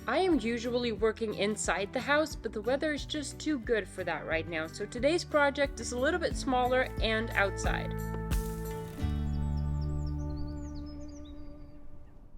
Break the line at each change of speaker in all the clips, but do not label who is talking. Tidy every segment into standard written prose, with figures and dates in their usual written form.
I am usually working inside the house, but the weather is just too good for that right now, so today's project is a little bit smaller and outside.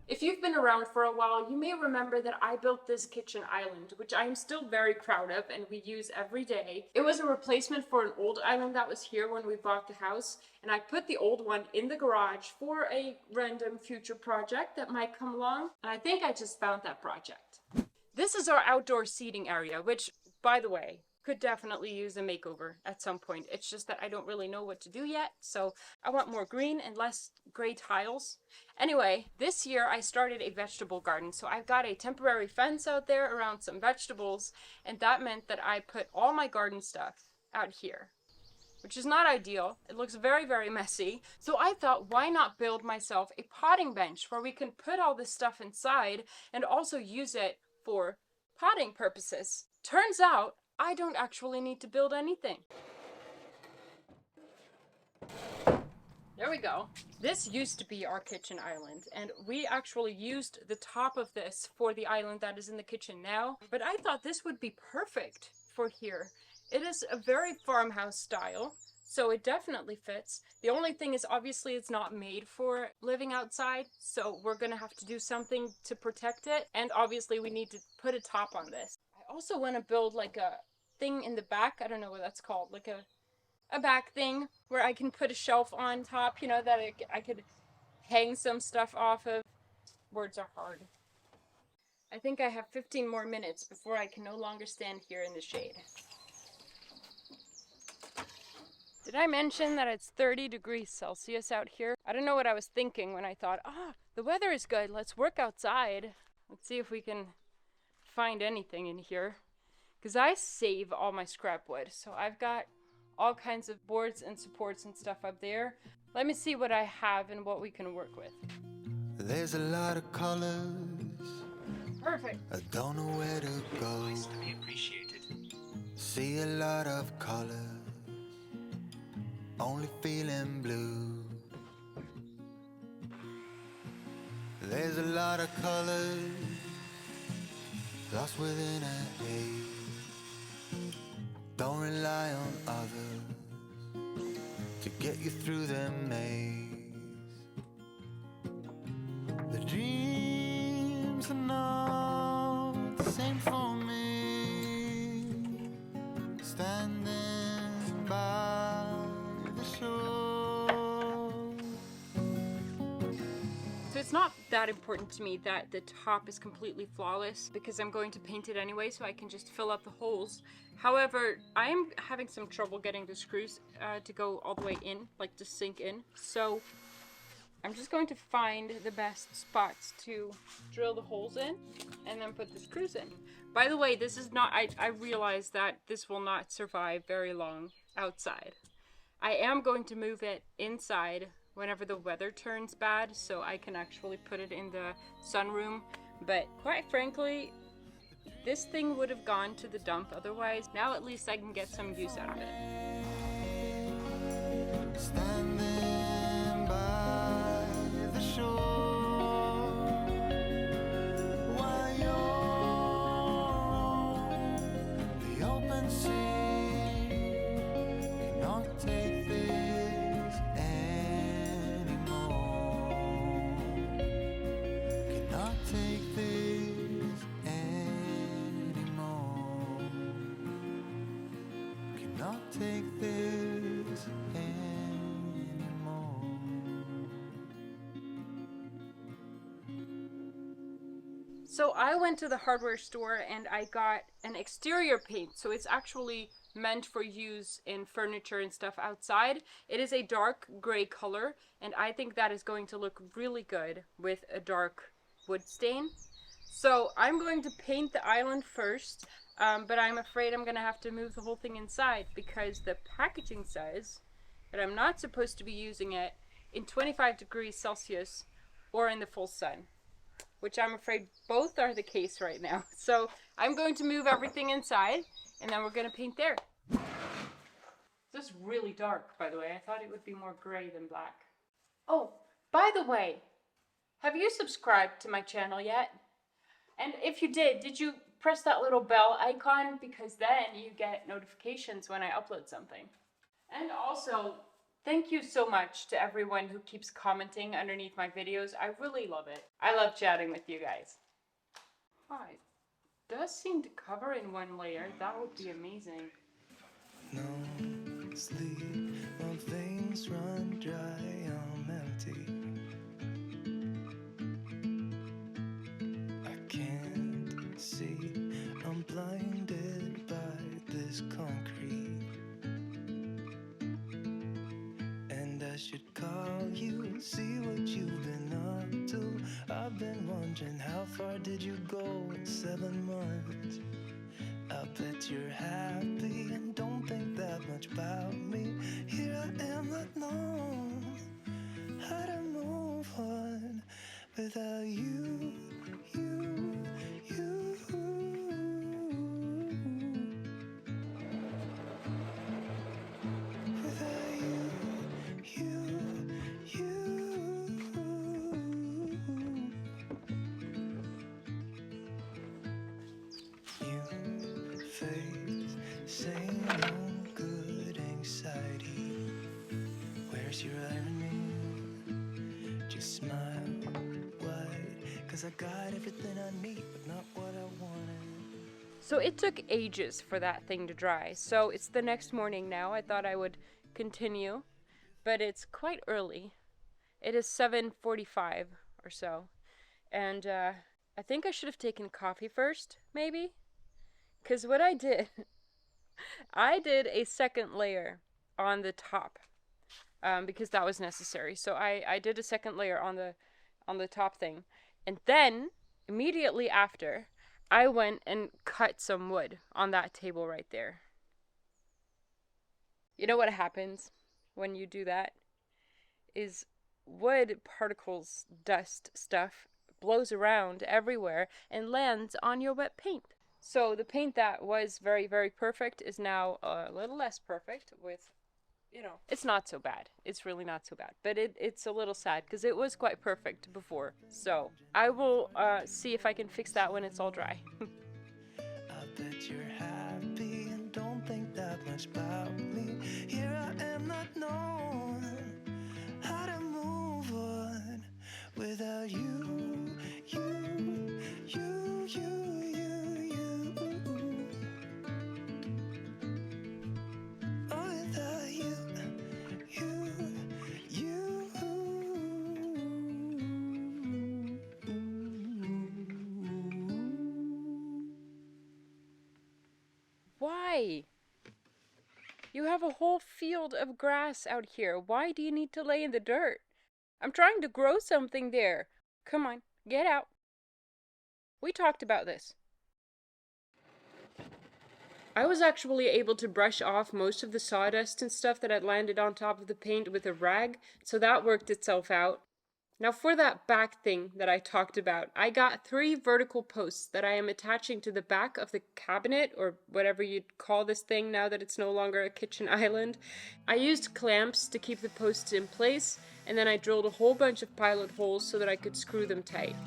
If you've been around for a while, you may remember that I built this kitchen island, which I am still very proud of and we use every day. It was a replacement for an old island that was here when we bought the house, and I put the old one in the garage for a random future project that might come along, and I think I just found that project. This is our outdoor seating area, which, by the way, could definitely use a makeover at some point. It's just that I don't really know what to do yet, so I want more green and less gray tiles. Anyway, this year I started a vegetable garden, so I've got a temporary fence out there around some vegetables, and that meant that I put all my garden stuff out here, which is not ideal. It looks very, very messy. So I thought, why not build myself a potting bench where we can put all this stuff inside and also use it for potting purposes. Turns out, I don't actually need to build anything. There we go. This used to be our kitchen island, and we actually used the top of this for the island that is in the kitchen now, but I thought this would be perfect for here. It is a very farmhouse style, so it definitely fits. The only thing is, obviously it's not made for living outside, so we're gonna have to do something to protect it, and obviously we need to put a top on this. I also want to build like a thing in the back, I don't know what that's called, like a back thing where I can put a shelf on top, you know, that I could hang some stuff off of. Words are hard. I think I have 15 more minutes before I can no longer stand here in the shade. Did I mention that it's 30 degrees Celsius out here? I don't know what I was thinking when I thought, the weather is good, let's work outside. Let's see if we can find anything in here. Because I save all my scrap wood, so I've got all kinds of boards and supports and stuff up there. Let me see what I have and what we can work with.
There's a lot of colors.
Perfect.
I don't know where to go.
Nice to be appreciated.
See a lot of colors. Only feeling blue. There's a lot of colors lost within a haze. Don't rely on others to get you through the maze. The dreams are not the same for me. Standing by the shore.
So it's not that important to me that the top is completely flawless because I'm going to paint it anyway, so I can just fill up the holes. However, I am having some trouble getting the screws to go all the way in, like to sink in. So I'm just going to find the best spots to drill the holes in and then put the screws in. By the way, this is not, I realize that this will not survive very long outside. I am going to move it inside whenever the weather turns bad, so I can actually put it in the sunroom. But quite frankly, this thing would have gone to the dump otherwise. Now at least I can get some use out of it.
Standing by the shore while you're on the open sea. Cannot take this anymore. Cannot take this anymore. Cannot take this anymore.
So I went to the hardware store and I got an exterior paint. So it's actually meant for use in furniture and stuff outside. It is a dark gray color, and I think that is going to look really good with a dark wood stain. So I'm going to paint the island first, but I'm afraid I'm gonna have to move the whole thing inside because the packaging says that I'm not supposed to be using it in 25 degrees Celsius or in the full sun, which I'm afraid both are the case right now. So I'm going to move everything inside and then we're gonna paint there. This is really dark, by the way. I thought it would be more gray than black. Oh, by the way, have you subscribed to my channel yet? And if you did you press that little bell icon? Because then you get notifications when I upload something. And also, thank you so much to everyone who keeps commenting underneath my videos. I really love it. I love chatting with you guys. Oh, it does seem to cover in one layer. That would be amazing.
No sleep while things run dry. I'm empty. I can't see. I'm blinded by this concrete. And I should call you, see what you've been up to. I've been wondering, how far did you go in 7 months? I bet you're happy and don't think that much about me. Here I am, not knowing how to move on without you, you, you. Without you, you, you. You face same old good anxiety. Where's your irony? Just smile wide, 'cause I got everything I need, but not what I wanted.
So it took ages for that thing to dry. So it's the next morning now. I thought I would continue, but it's quite early. It is 7:45 or so. And I think I should have taken coffee first, maybe? Because what I did, I did a second layer on the top because that was necessary. So I did a second layer on the top thing. And then, immediately after, I went and cut some wood on that table right there. You know what happens when you do that? Is wood particles, dust, stuff blows around everywhere and lands on your wet paint. So the paint that was very, very perfect is now a little less perfect with, it's not so bad. It's really not so bad. But it's a little sad because it was quite perfect before. So I will see if I can fix that when it's all dry.
I bet you're happy and don't think that much about me. Here I am, not knowing how to move on without you, you, you, you, you, you. Oh, without you, you, you.
Why? You have a whole field of grass out here. Why do you need to lay in the dirt? I'm trying to grow something there. Come on, get out. We talked about this. I was actually able to brush off most of the sawdust and stuff that had landed on top of the paint with a rag, so that worked itself out. Now for that back thing that I talked about, I got 3 vertical posts that I am attaching to the back of the cabinet, or whatever you'd call this thing now that it's no longer a kitchen island. I used clamps to keep the posts in place, and then I drilled a whole bunch of pilot holes so that I could screw them tight.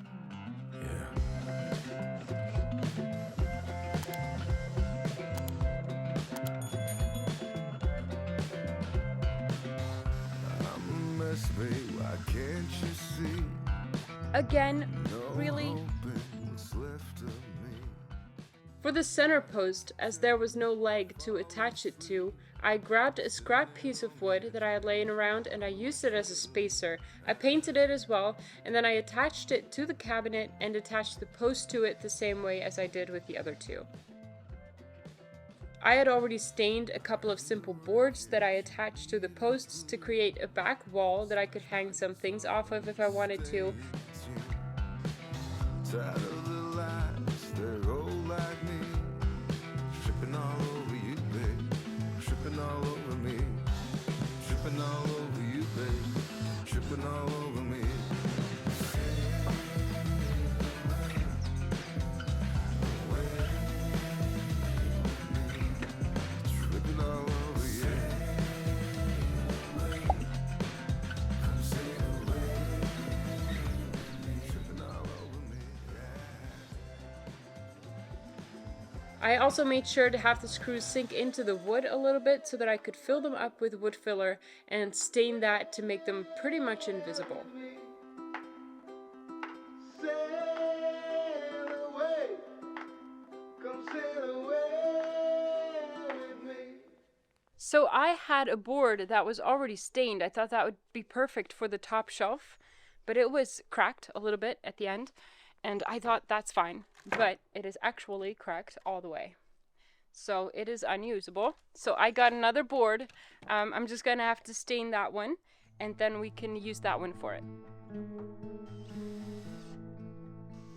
Babe, why can't you see?
Again,
No
really?
hoping what's left of me.
For the center post, as there was no leg to attach it to, I grabbed a scrap piece of wood that I had laying around and I used it as a spacer. I painted it as well, and then I attached it to the cabinet and attached the post to it the same way as I did with the other 2. I had already stained a couple of simple boards that I attached to the posts to create a back wall that I could hang some things off of if I wanted to.
Tired of the lies, they're old like me. Tripping all over you, babe. Tripping all over me. Tripping all over you, babe. Tripping all over me. Tripping all over you. Tripping all over me.
I also made sure to have the screws sink into the wood a little bit so that I could fill them up with wood filler and stain that to make them pretty much invisible. So I had a board that was already stained. I thought that would be perfect for the top shelf, but it was cracked a little bit at the end, and I thought that's fine, but it is actually cracked all the way. So it is unusable. So I got another board. I'm just gonna have to stain that one, and then we can use that one for it.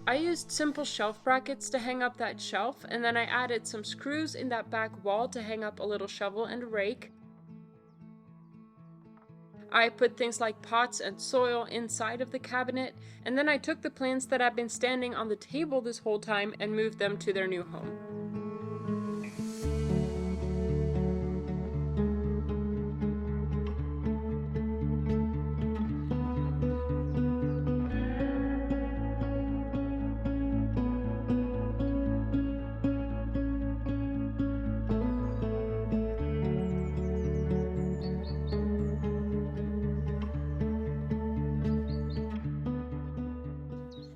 I used simple shelf brackets to hang up that shelf, and then I added some screws in that back wall to hang up a little shovel and a rake. I put things like pots and soil inside of the cabinet, and then I took the plants that have been standing on the table this whole time and moved them to their new home.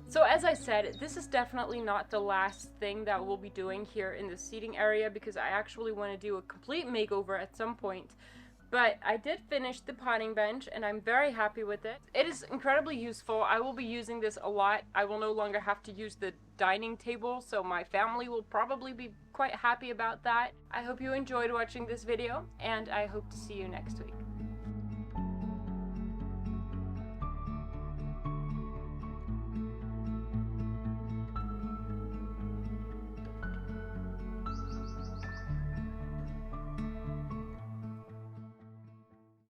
So as I said, this is definitely not the last thing that we'll be doing here in the seating area, because I actually want to do a complete makeover at some point. But I did finish the potting bench and I'm very happy with it. It is incredibly useful. I will be using this a lot. I will no longer have to use the dining table, so my family will probably be quite happy about that. I hope you enjoyed watching this video, and I hope to see you next week.